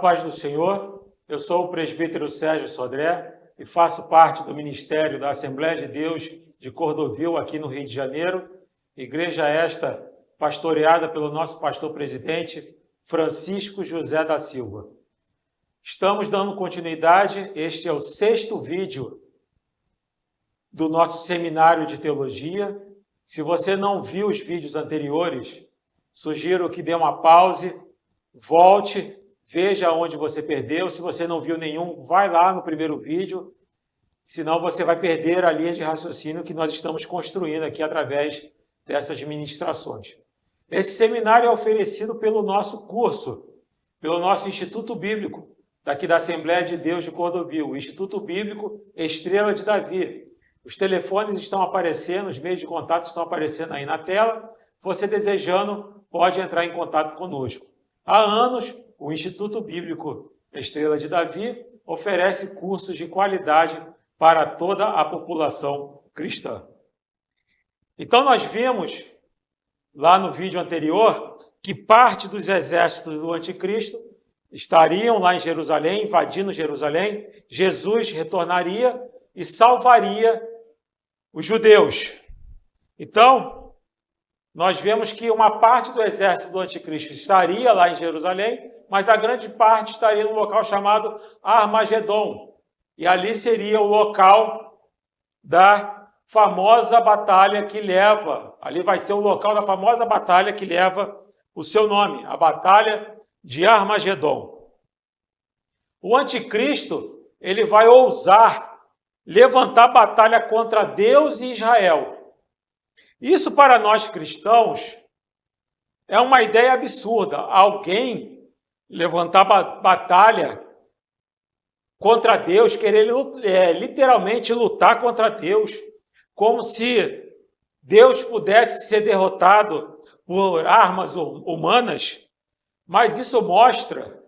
paz do Senhor. Eu sou o presbítero Sérgio Sodré e faço parte do ministério da Assembleia de Deus de Cordovil, aqui no Rio de Janeiro. Igreja esta pastoreada pelo nosso pastor-presidente Francisco José da Silva. Estamos dando continuidade, este é o 6º vídeo do nosso seminário de teologia. Se você não viu os vídeos anteriores, sugiro que dê uma pause, volte, veja onde você perdeu. Se você não viu nenhum, vai lá no primeiro vídeo, senão você vai perder a linha de raciocínio que nós estamos construindo aqui através dessas ministrações. Esse seminário é oferecido pelo nosso curso, pelo nosso Instituto Bíblico, daqui da Assembleia de Deus de Cordovil, o Instituto Bíblico Estrela de Davi. Os telefones estão aparecendo, os meios de contato estão aparecendo aí na tela. Você desejando, pode entrar em contato conosco. Há anos, o Instituto Bíblico Estrela de Davi oferece cursos de qualidade para toda a população cristã. Então, nós vimos lá no vídeo anterior que parte dos exércitos do anticristo estariam lá em Jerusalém, invadindo Jerusalém. Jesus retornaria e salvaria os judeus. Então, nós vemos que uma parte do exército do anticristo estaria lá em Jerusalém, mas a grande parte estaria num local chamado Armagedon. E ali seria o local da famosa batalha que leva, ali vai ser o local da famosa batalha que leva o seu nome, a Batalha de Armagedon. O anticristo, ele vai ousar levantar batalha contra Deus e Israel. Isso para nós cristãos é uma ideia absurda. Alguém levantar batalha contra Deus, querer literalmente lutar contra Deus, como se Deus pudesse ser derrotado por armas humanas. Mas isso mostra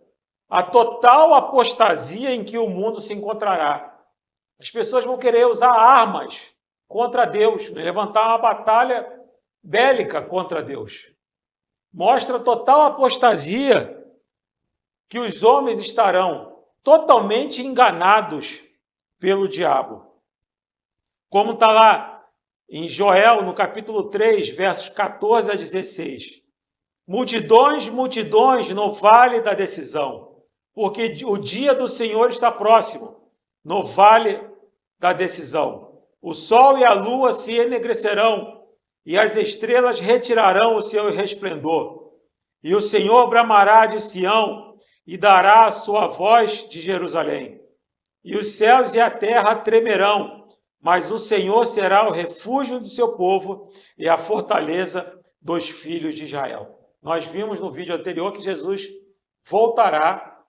a total apostasia em que o mundo se encontrará. As pessoas vão querer usar armas contra Deus, levantar uma batalha bélica contra Deus. Mostra total apostasia que os homens estarão totalmente enganados pelo diabo. Como está lá em Joel, no capítulo 3, versos 14 a 16. Multidões, multidões no vale da decisão, porque o dia do Senhor está próximo, no vale da decisão. O sol e a lua se enegrecerão, e as estrelas retirarão o seu resplendor. E o Senhor bramará de Sião, e dará a sua voz de Jerusalém. E os céus e a terra tremerão, mas o Senhor será o refúgio do seu povo e a fortaleza dos filhos de Israel. Nós vimos no vídeo anterior que Jesus voltará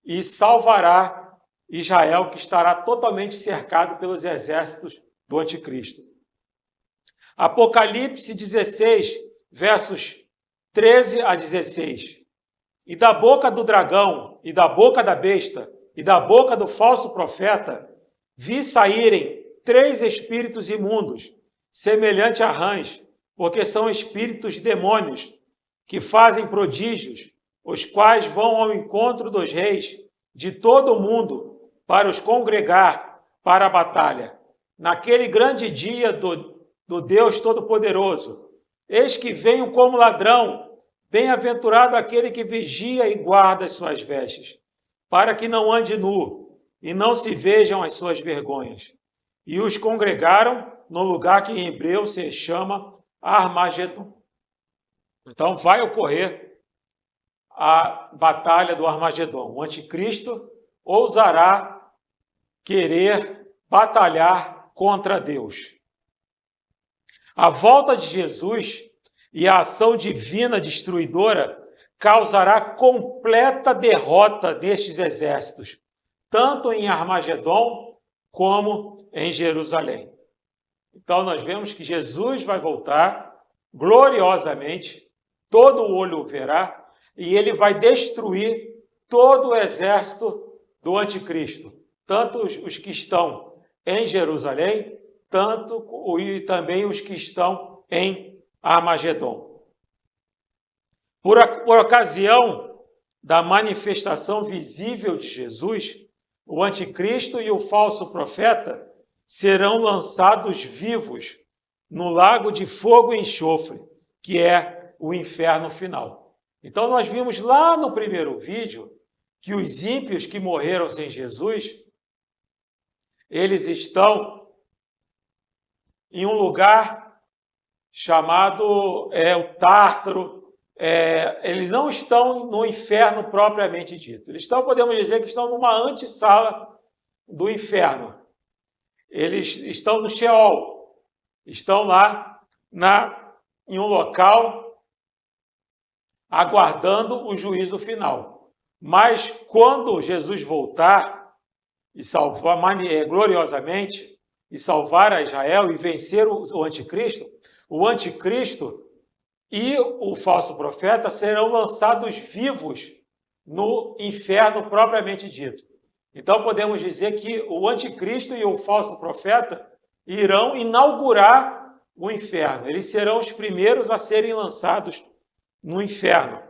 e salvará Israel, que estará totalmente cercado pelos exércitos do anticristo. Apocalipse 16, versos 13 a 16. E da boca do dragão, e da boca da besta, e da boca do falso profeta, vi saírem 3 espíritos imundos, semelhante a rãs, porque são espíritos demônios, que fazem prodígios, os quais vão ao encontro dos reis de todo o mundo, para os congregar para a batalha. Naquele grande dia do Deus Todo-Poderoso, eis que venho como ladrão, bem-aventurado aquele que vigia e guarda as suas vestes, para que não ande nu e não se vejam as suas vergonhas. E os congregaram no lugar que em hebreu se chama Armagedon. Então vai ocorrer a batalha do Armagedon. O anticristo ousará querer batalhar contra Deus. A volta de Jesus e a ação divina destruidora causará completa derrota destes exércitos, tanto em Armagedon como em Jerusalém. Então nós vemos que Jesus vai voltar gloriosamente, todo o olho o verá, e ele vai destruir todo o exército do anticristo, tanto os que estão em Jerusalém, tanto e também os que estão em Armagedon. Por ocasião da manifestação visível de Jesus, o anticristo e o falso profeta serão lançados vivos no lago de fogo e enxofre, que é o inferno final. Então nós vimos lá no primeiro vídeo que os ímpios que morreram sem Jesus, eles estão em um lugar chamado o Tártaro. Eles não estão no inferno propriamente dito. Eles estão, podemos dizer, que estão numa antessala do inferno. Eles estão no Sheol. Estão lá em um local aguardando o juízo final. Mas quando Jesus voltar e salvar gloriosamente e salvar a Israel e vencer o anticristo e o falso profeta serão lançados vivos no inferno propriamente dito. Então podemos dizer que o anticristo e o falso profeta irão inaugurar o inferno. Eles serão os primeiros a serem lançados no inferno.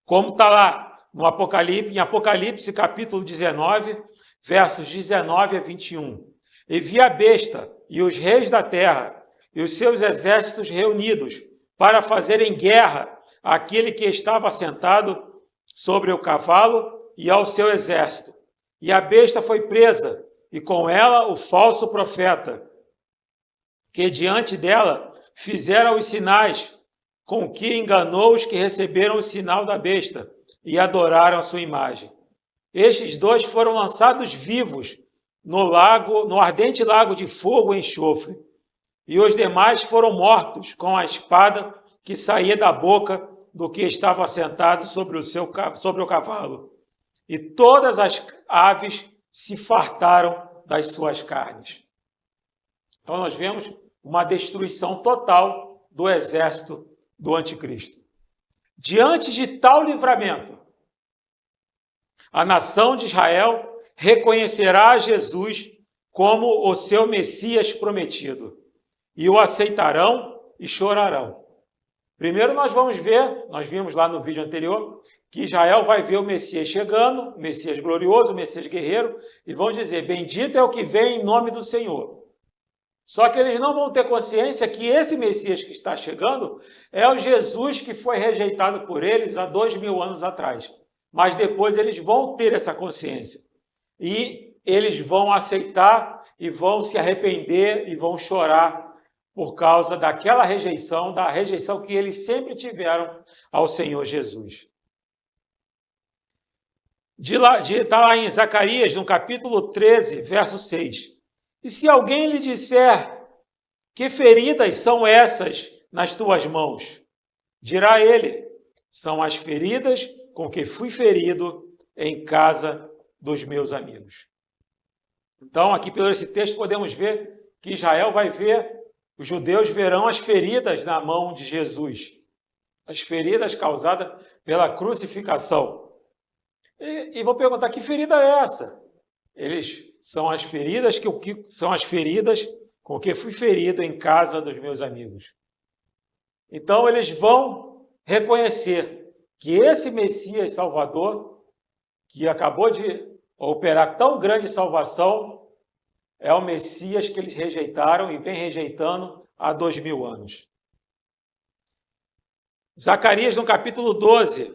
Como está lá no Apocalipse, em Apocalipse capítulo 19, versos 19 a 21. E vi a besta e os reis da terra e os seus exércitos reunidos para fazerem guerra àquele que estava sentado sobre o cavalo e ao seu exército. E a besta foi presa, e com ela o falso profeta, que diante dela fizera os sinais, com que enganou os que receberam o sinal da besta e adoraram a sua imagem. Estes dois foram lançados vivos no ardente lago de fogo e enxofre, e os demais foram mortos com a espada que saía da boca do que estava sentado sobre o cavalo. E todas as aves se fartaram das suas carnes. Então nós vemos uma destruição total do exército do anticristo. Diante de tal livramento, a nação de Israel reconhecerá Jesus como o seu Messias prometido, e o aceitarão e chorarão. Primeiro nós vimos lá no vídeo anterior, que Israel vai ver o Messias chegando, o Messias glorioso, o Messias guerreiro, e vão dizer, bendito é o que vem em nome do Senhor. Só que eles não vão ter consciência que esse Messias que está chegando é o Jesus que foi rejeitado por eles há 2000 anos atrás. Mas depois eles vão ter essa consciência. E eles vão aceitar e vão se arrepender e vão chorar por causa daquela rejeição, da rejeição que eles sempre tiveram ao Senhor Jesus. Está lá em Zacarias, no capítulo 13, verso 6. E se alguém lhe disser, que feridas são essas nas tuas mãos? Dirá ele, são as feridas com que fui ferido em casa dos meus amigos. Então, aqui pelo esse texto podemos ver que Israel vai ver, os judeus verão as feridas na mão de Jesus, as feridas causadas pela crucificação. E vou perguntar, que ferida é essa? São as feridas com que fui ferido em casa dos meus amigos. Então eles vão reconhecer que esse Messias Salvador, que acabou de operar tão grande salvação, é o Messias que eles rejeitaram e vem rejeitando há 2000 anos. Zacarias, no capítulo 12,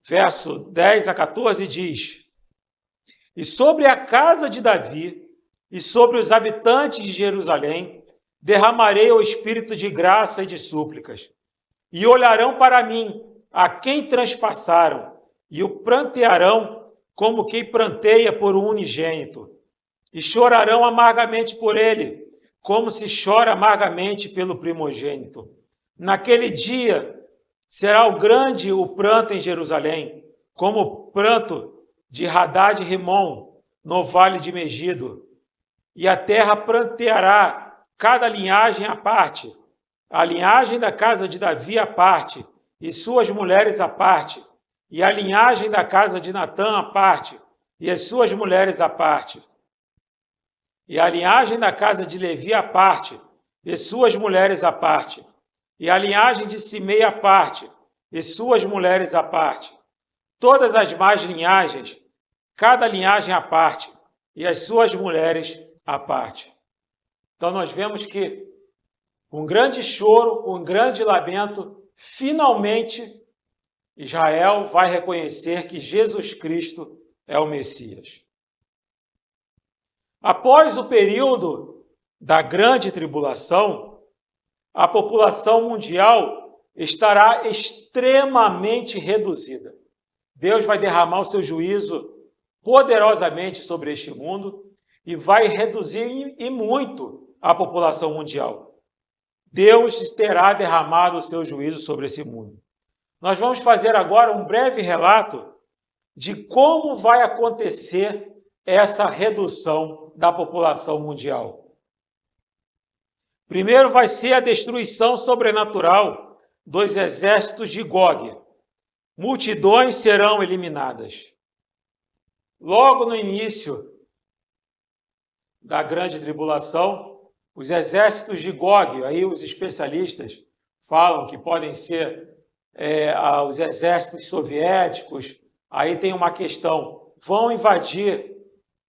verso 10 a 14, diz: E sobre a casa de Davi e sobre os habitantes de Jerusalém derramarei o espírito de graça e de súplicas, e olharão para mim a quem transpassaram, e o prantearão como quem pranteia por um unigênito, e chorarão amargamente por ele, como se chora amargamente pelo primogênito. Naquele dia será grande o pranto em Jerusalém, como o pranto de Hadad e Rimon, no vale de Megido. E a terra pranteará cada linhagem à parte, a linhagem da casa de Davi à parte, e suas mulheres à parte, e a linhagem da casa de Natã à parte, e as suas mulheres à parte, e a linhagem da casa de Levi à parte, e suas mulheres à parte, e a linhagem de Simei à parte, e suas mulheres à parte, todas as más linhagens, cada linhagem à parte, e as suas mulheres à parte. Então nós vemos que com grande choro, com grande lamento, finalmente Israel vai reconhecer que Jesus Cristo é o Messias. Após o período da grande tribulação, a população mundial estará extremamente reduzida. Deus vai derramar o seu juízo poderosamente sobre este mundo e vai reduzir e muito a população mundial. Deus terá derramado o seu juízo sobre esse mundo. Nós vamos fazer agora um breve relato de como vai acontecer essa redução da população mundial. Primeiro vai ser a destruição sobrenatural dos exércitos de Gog. Multidões serão eliminadas. Logo no início da grande tribulação, os exércitos de Gog, aí os especialistas falam que podem ser os exércitos soviéticos, aí tem uma questão, vão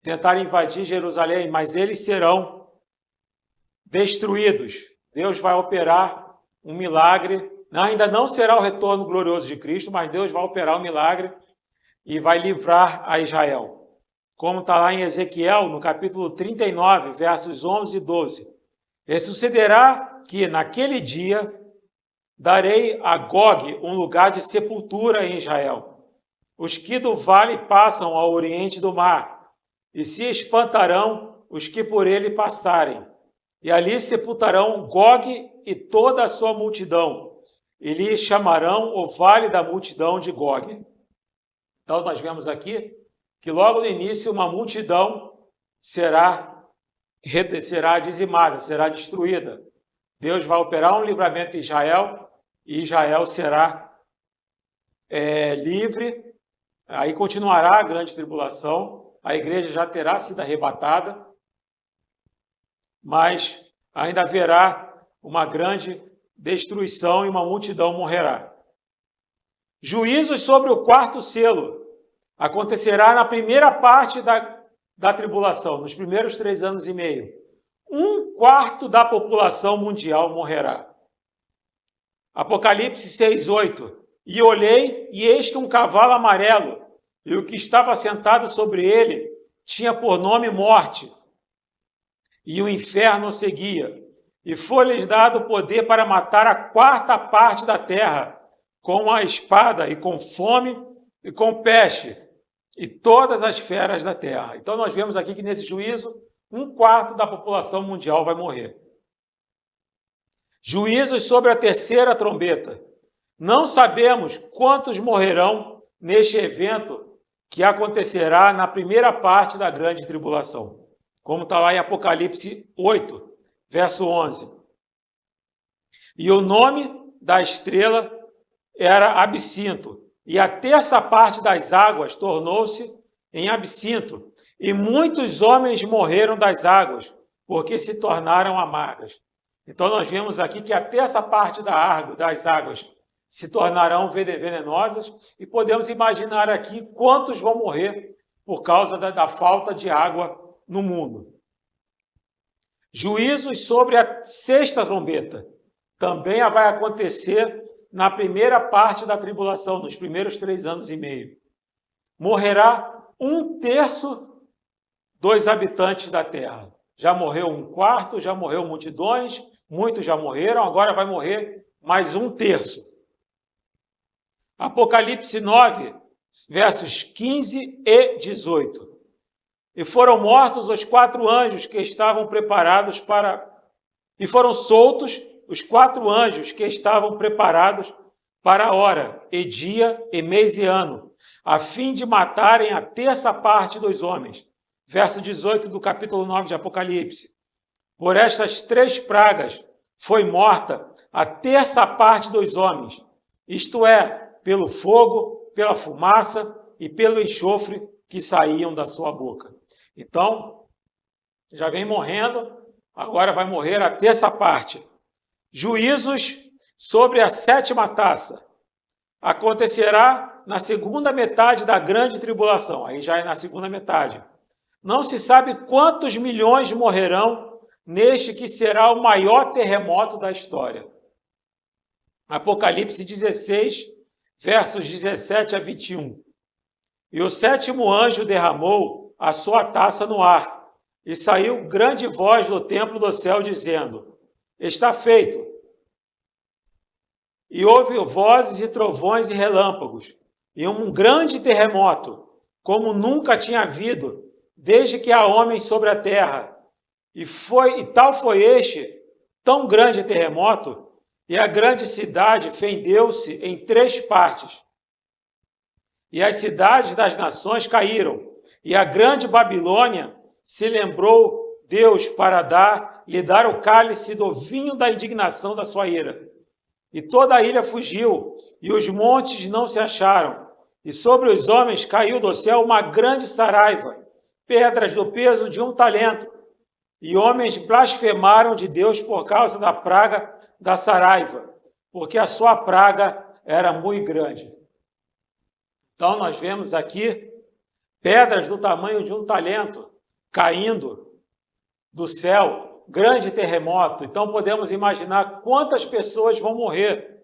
tentar invadir Jerusalém, mas eles serão destruídos. Deus vai operar um milagre, ainda não será o retorno glorioso de Cristo, mas Deus vai operar um milagre e vai livrar a Israel. Como está lá em Ezequiel, no capítulo 39, versos 11 e 12. E sucederá que naquele dia darei a Gog um lugar de sepultura em Israel. Os que do vale passam ao oriente do mar, e se espantarão os que por ele passarem. E ali sepultarão Gog e toda a sua multidão, e lhe chamarão o vale da multidão de Gog. Então nós vemos aqui que logo no início uma multidão será dizimada, será destruída. Deus vai operar um livramento em Israel, e Israel será livre. Aí continuará a grande tribulação, a igreja já terá sido arrebatada, mas ainda haverá uma grande destruição e uma multidão morrerá. Juízos sobre o quarto selo acontecerá na primeira parte da tribulação, nos primeiros 3 anos e meio. 1/4 da população mundial morrerá. Apocalipse 6:8. E olhei, e eis que um cavalo amarelo, e o que estava sentado sobre ele tinha por nome Morte, e o inferno o seguia. E foi-lhes dado poder para matar a 1/4 parte da terra, com a espada, e com fome, e com peste, e todas as feras da terra. Então nós vemos aqui que nesse juízo, 1/4 da população mundial vai morrer. Juízos sobre a terceira trombeta. Não sabemos quantos morrerão neste evento que acontecerá na primeira parte da grande tribulação, como está lá em Apocalipse 8, verso 11. E o nome da estrela era Absinto, e a terça parte das águas tornou-se em absinto, e muitos homens morreram das águas, porque se tornaram amargas. Então nós vemos aqui que a terça parte das águas se tornarão venenosas, e podemos imaginar aqui quantos vão morrer por causa da falta de água no mundo. Juízos sobre a sexta trombeta também vai acontecer na primeira parte da tribulação, nos primeiros 3 anos e meio. Morrerá 1/3 dos habitantes da terra. Já morreu 1/4, já morreu multidões, muitos já morreram, agora vai morrer mais 1/3. Apocalipse 9, versos 15 e 18. E foram mortos os 4 anjos que estavam preparados e foram soltos os 4 anjos que estavam preparados para a hora, e dia, e mês e ano, a fim de matarem a terça parte dos homens. Verso 18 do capítulo 9 de Apocalipse. Por estas 3 pragas foi morta a terça parte dos homens, isto é, pelo fogo, pela fumaça e pelo enxofre que saíam da sua boca. Então, já vem morrendo, agora vai morrer a terça parte. Juízos sobre a 7ª taça. Acontecerá na segunda metade da grande tribulação, aí já é na segunda metade. Não se sabe quantos milhões morrerão neste que será o maior terremoto da história. Apocalipse 16, versos 17 a 21. E o sétimo anjo derramou a sua taça no ar, e saiu grande voz do templo do céu, dizendo: está feito. E houve vozes e trovões e relâmpagos, e um grande terremoto, como nunca tinha havido, desde que há homem sobre a terra. E tal foi este, tão grande terremoto, e a grande cidade fendeu-se em 3 partes. E as cidades das nações caíram, e a grande Babilônia se lembrou Deus para lhe dar o cálice do vinho da indignação da sua ira. E toda a ilha fugiu, e os montes não se acharam. E sobre os homens caiu do céu uma grande saraiva, pedras do peso de 1 talento. E homens blasfemaram de Deus por causa da praga da saraiva, porque a sua praga era muito grande. Então, nós vemos aqui pedras do tamanho de 1 talento caindo do céu, grande terremoto. Então, podemos imaginar quantas pessoas vão morrer.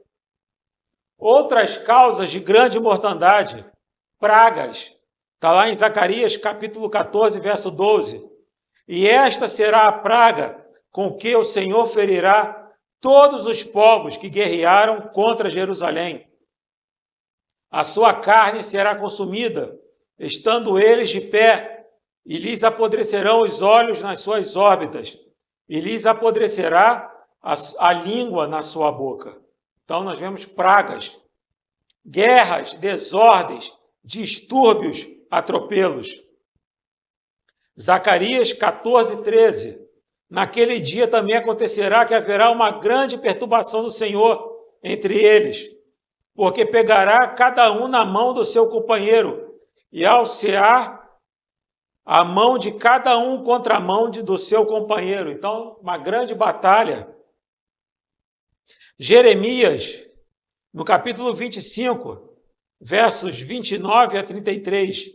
Outras causas de grande mortandade, pragas. Está lá em Zacarias, capítulo 14, verso 12. E esta será a praga com que o Senhor ferirá todos os povos que guerrearam contra Jerusalém. A sua carne será consumida, estando eles de pé, e lhes apodrecerão os olhos nas suas órbitas, e lhes apodrecerá a língua na sua boca. Então, nós vemos pragas, guerras, desordens, distúrbios, atropelos. Zacarias 14, 13. Naquele dia também acontecerá que haverá uma grande perturbação do Senhor entre eles, porque pegará cada um na mão do seu companheiro, e alcear a mão de cada um contra a mão do seu companheiro. Então, uma grande batalha. Jeremias, no capítulo 25, versos 29 a 33.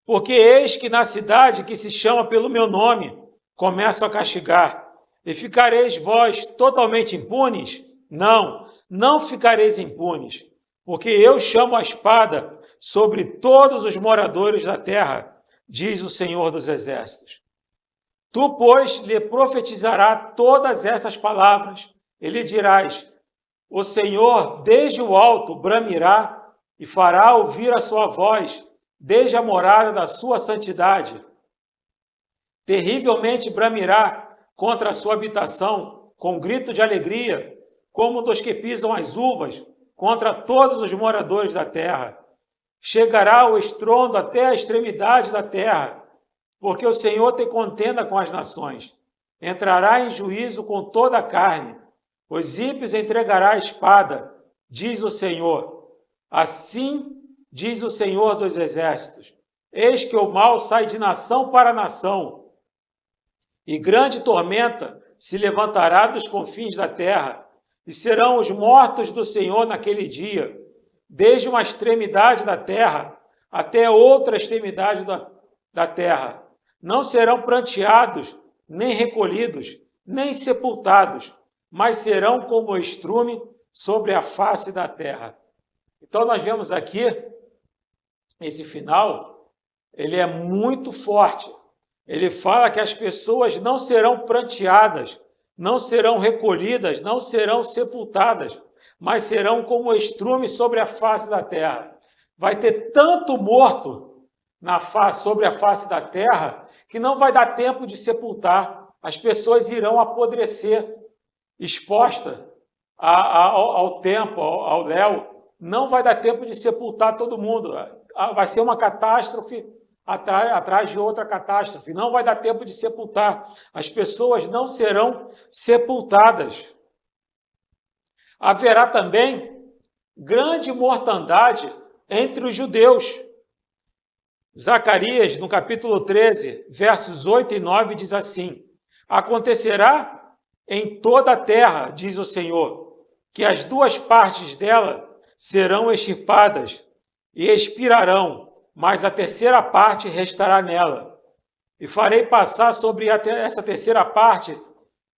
Porque eis que na cidade que se chama pelo meu nome, começo a castigar, e ficareis vós totalmente impunes? Não, não ficareis impunes, porque eu chamo a espada sobre todos os moradores da terra, diz o Senhor dos Exércitos. Tu, pois, lhe profetizarás todas essas palavras, e lhe dirás: o Senhor, desde o alto, bramirá e fará ouvir a sua voz, desde a morada da sua santidade. Terrivelmente bramirá contra a sua habitação, com grito de alegria, como dos que pisam as uvas, contra todos os moradores da terra. Chegará o estrondo até a extremidade da terra, porque o Senhor tem contenda com as nações. Entrará em juízo com toda a carne. Os ímpios entregará a espada, diz o Senhor. Assim diz o Senhor dos Exércitos: eis que o mal sai de nação para nação, e grande tormenta se levantará dos confins da terra, e serão os mortos do Senhor naquele dia, desde uma extremidade da terra até outra extremidade da terra. Não serão pranteados, nem recolhidos, nem sepultados, mas serão como estrume sobre a face da terra. Então, nós vemos aqui, esse final, ele é muito forte. Ele fala que as pessoas não serão pranteadas, não serão recolhidas, não serão sepultadas, mas serão como estrume sobre a face da terra. Vai ter tanto morto sobre a face da terra que não vai dar tempo de sepultar. As pessoas irão apodrecer, exposta ao tempo, ao léu. Não vai dar tempo de sepultar todo mundo. Vai ser uma catástrofe atrás de outra catástrofe. Não vai dar tempo de sepultar. As pessoas não serão sepultadas. Haverá também grande mortandade entre os judeus. Zacarias, no capítulo 13, versos 8 e 9, diz assim: acontecerá em toda a terra, diz o Senhor, que as 2 partes dela serão extirpadas, e expirarão, mas a terceira parte restará nela. E farei passar sobre essa terceira parte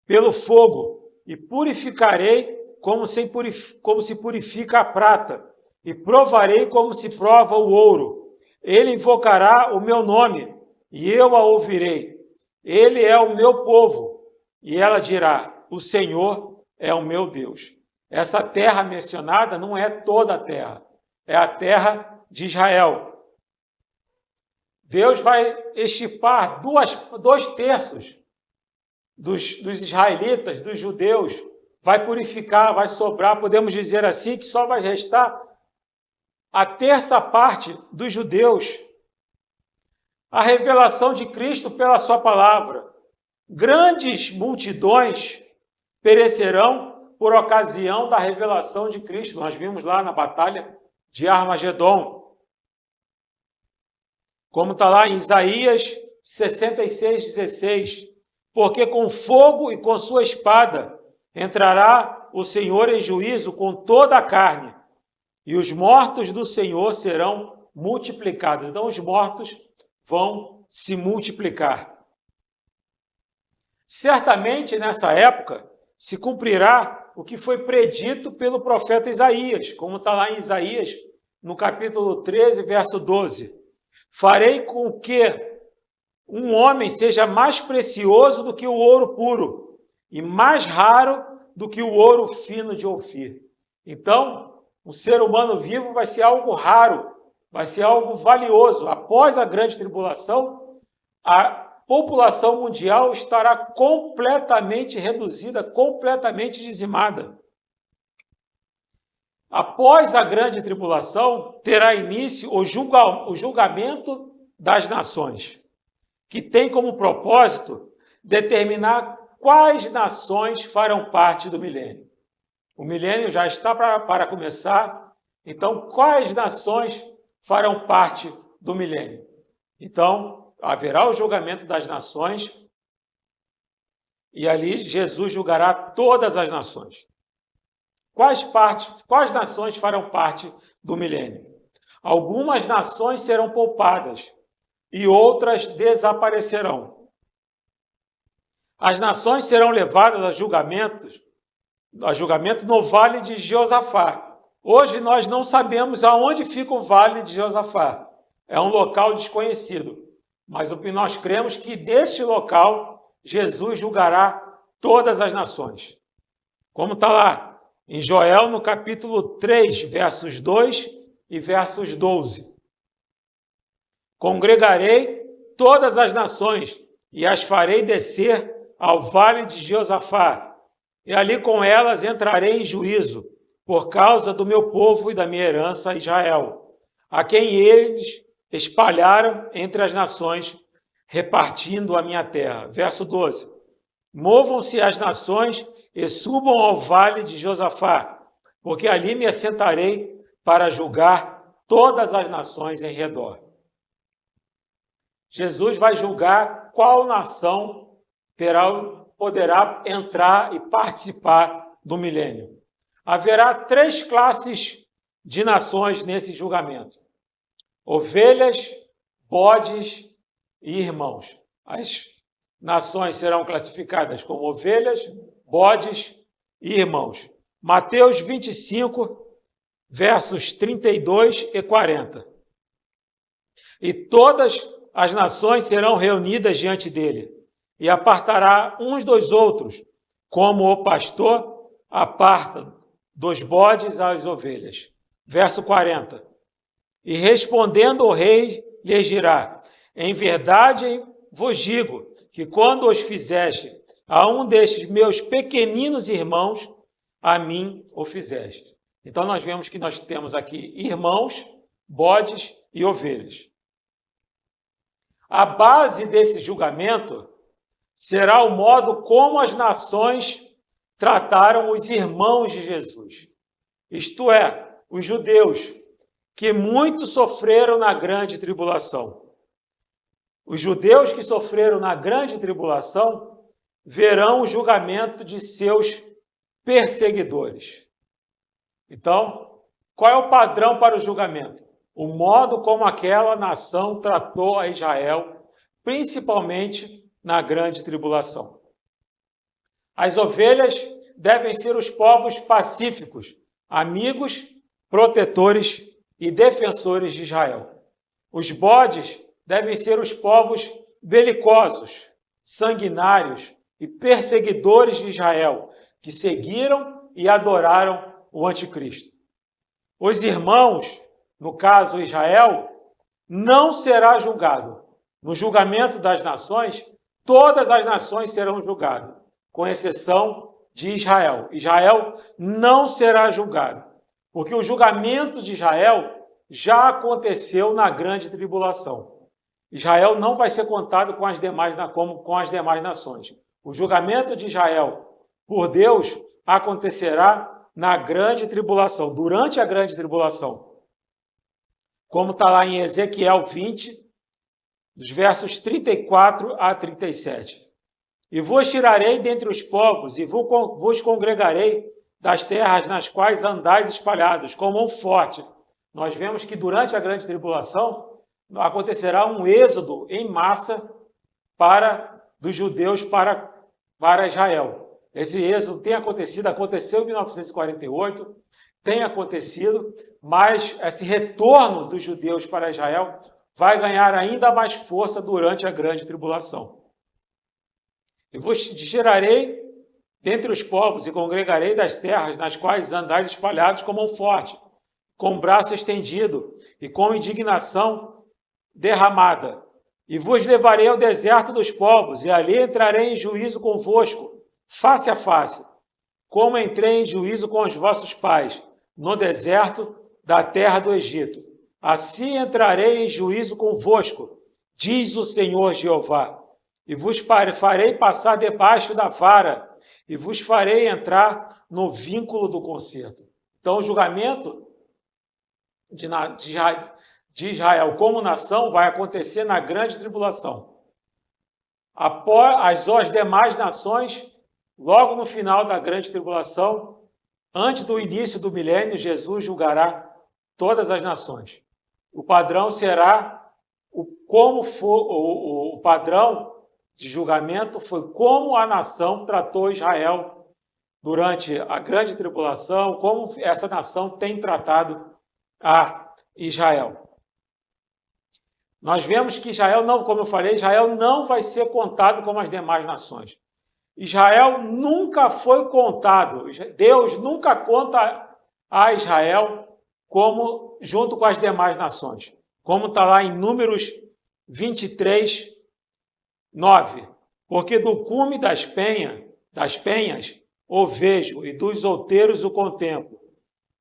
pelo fogo, e purificarei como se purifica a prata, e provarei como se prova o ouro. Ele invocará o meu nome, e eu a ouvirei. Ele é o meu povo, e ela dirá: o Senhor é o meu Deus. Essa terra mencionada não é toda a terra, é a terra de Israel. Deus vai extirpar 2/3 dos israelitas, dos judeus, vai purificar, vai sobrar, podemos dizer assim, que só vai restar a terça parte dos judeus. A revelação de Cristo pela sua palavra. Grandes multidões perecerão por ocasião da revelação de Cristo. Nós vimos lá na batalha de Armagedon. Como está lá em Isaías 66:16. Porque com fogo e com sua espada entrará o Senhor em juízo com toda a carne, e os mortos do Senhor serão multiplicados. Então os mortos vão se multiplicar. Certamente nessa época se cumprirá o que foi predito pelo profeta Isaías, como está lá em Isaías, no capítulo 13, verso 12. Farei com que um homem seja mais precioso do que o ouro puro e mais raro do que o ouro fino de Ofir. Então, um ser humano vivo vai ser algo raro, vai ser algo valioso. Após a grande tribulação, a população mundial estará completamente reduzida, completamente dizimada. Após a grande tribulação, terá início o julgamento das nações, que tem como propósito determinar quais nações farão parte do milênio. O milênio já está para começar, então quais nações farão parte do milênio? Então, haverá o julgamento das nações e ali Jesus julgará todas as nações. Quais nações farão parte do milênio? Algumas nações serão poupadas e outras desaparecerão. As nações serão levadas a julgamento no Vale de Josafá. Hoje nós não sabemos aonde fica o Vale de Josafá. É um local desconhecido. Mas nós cremos que deste local Jesus julgará todas as nações. Como está lá em Joel, no capítulo 3, versos 2 e versos 12. Congregarei todas as nações e as farei descer ao vale de Josafá, e ali com elas entrarei em juízo, por causa do meu povo e da minha herança Israel, a quem eles espalharam entre as nações, repartindo a minha terra. Verso 12. Movam-se as nações e subam ao vale de Josafá, porque ali me assentarei para julgar todas as nações em redor. Jesus vai julgar qual nação poderá entrar e participar do milênio. Haverá 3 classes de nações nesse julgamento: ovelhas, bodes e irmãos. As nações serão classificadas como ovelhas, bodes e irmãos. Mateus 25, versos 32 e 40. E todas as nações serão reunidas diante dele, e apartará uns dos outros, como o pastor aparta dos bodes as ovelhas. Verso 40. E respondendo o rei, lhes dirá: em verdade vos digo que quando os fizeste a um destes meus pequeninos irmãos, a mim o fizeste. Então nós vemos que nós temos aqui irmãos, bodes e ovelhas. A base desse julgamento será o modo como as nações trataram os irmãos de Jesus, isto é, os judeus, que muito sofreram na grande tribulação. Os judeus que sofreram na grande tribulação verão o julgamento de seus perseguidores. Então, qual é o padrão para o julgamento? o modo como aquela nação tratou a Israel, principalmente na grande tribulação. As ovelhas devem ser os povos pacíficos, amigos, protetores e defensores de Israel. Os bodes devem ser os povos belicosos, sanguinários e perseguidores de Israel, que seguiram e adoraram o anticristo. Os irmãos, no caso Israel, não será julgado. No julgamento das nações, todas as nações serão julgadas, com exceção de Israel. Israel não será julgado, porque o julgamento de Israel já aconteceu na grande tribulação. Israel não vai ser contado com as demais nações. O julgamento de Israel por Deus acontecerá na grande tribulação, durante a grande tribulação. Como está lá em Ezequiel 20, dos versos 34 a 37. E vos tirarei dentre os povos, e vos congregarei das terras nas quais andais espalhados, como um forte. Nós vemos que durante a grande tribulação acontecerá um êxodo em massa dos judeus para Israel. Esse êxodo tem acontecido, aconteceu em 1948, tem acontecido, mas esse retorno dos judeus para Israel vai ganhar ainda mais força durante a grande tribulação. E vos gerarei dentre os povos e congregarei das terras nas quais andais espalhados como um forte, com o braço estendido e com indignação derramada. E vos levarei ao deserto dos povos, e ali entrarei em juízo convosco, face a face, como entrei em juízo com os vossos pais, no deserto da terra do Egito. Assim entrarei em juízo convosco, diz o Senhor Jeová, e vos farei passar debaixo da vara, e vos farei entrar no vínculo do concerto. Então, o julgamento de Israel como nação vai acontecer na grande tribulação. Após as demais nações, logo no final da grande tribulação, antes do início do milênio, Jesus julgará todas as nações. O padrão será o padrão de julgamento foi como a nação tratou Israel durante a grande tribulação, como essa nação tem tratado a Israel. Nós vemos que Israel não, como eu falei, Israel não vai ser contado como as demais nações. Israel nunca foi contado, Deus nunca conta a Israel como junto com as demais nações, como está lá em Números 23, 9. Porque do cume das penhas o vejo, e dos outeiros o contemplo.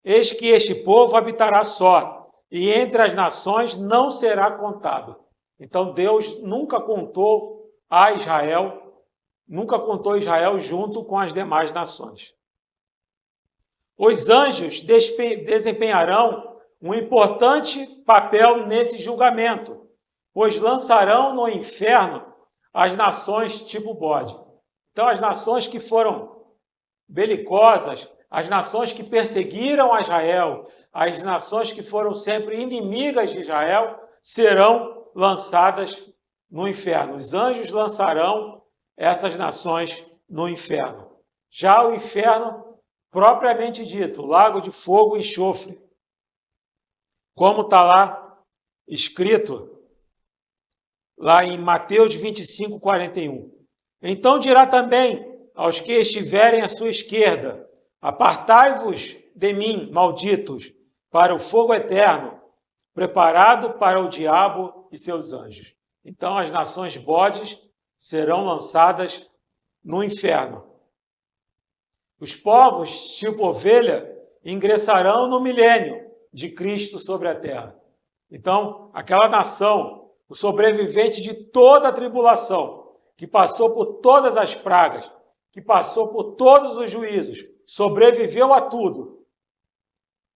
Eis que este povo habitará só, e entre as nações não será contado. Então Deus nunca contou Israel junto com as demais nações. Os anjos desempenharão um importante papel nesse julgamento, pois lançarão no inferno as nações tipo bode. Então, as nações que foram belicosas, as nações que perseguiram a Israel, as nações que foram sempre inimigas de Israel, serão lançadas no inferno. Os anjos lançarão essas nações no inferno. Já o inferno, propriamente dito, lago de fogo e enxofre, como está lá escrito, lá em Mateus 25, 41. Então dirá também aos que estiverem à sua esquerda: apartai-vos de mim, malditos, para o fogo eterno, preparado para o diabo e seus anjos. Então as nações bodes serão lançadas no inferno. Os povos, tipo ovelha, ingressarão no milênio de Cristo sobre a terra. Então, aquela nação, o sobrevivente de toda a tribulação, que passou por todas as pragas, que passou por todos os juízos, sobreviveu a tudo,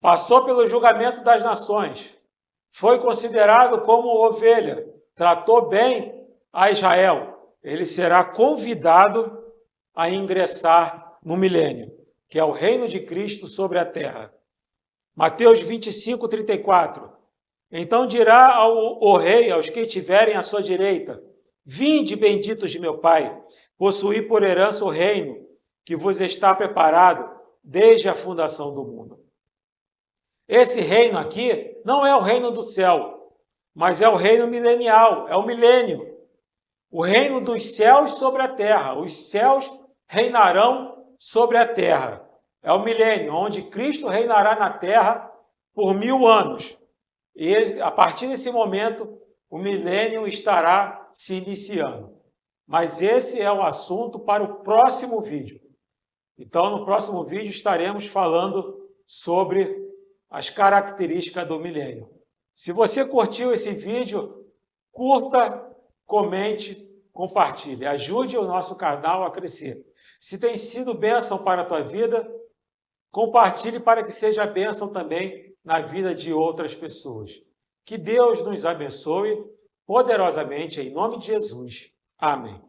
passou pelo julgamento das nações, foi considerado como ovelha, tratou bem a Israel, ele será convidado a ingressar no milênio, que é o reino de Cristo sobre a terra. Mateus 25, 34. Então dirá o rei aos que estiverem à sua direita: Vinde, benditos de meu Pai, possuí por herança o reino que vos está preparado desde a fundação do mundo. Esse reino aqui não é o reino do céu, mas é o reino milenial, é o milênio. O reino dos céus sobre a terra. Os céus reinarão sobre a terra. É o milênio, onde Cristo reinará na terra por 1000 anos. E a partir desse momento, o milênio estará se iniciando. Mas esse é o assunto para o próximo vídeo. Então, no próximo vídeo, estaremos falando sobre as características do milênio. Se você curtiu esse vídeo, curta, comente, compartilhe. Ajude o nosso canal a crescer. Se tem sido bênção para a tua vida, compartilhe para que seja bênção também na vida de outras pessoas. Que Deus nos abençoe poderosamente, em nome de Jesus. Amém.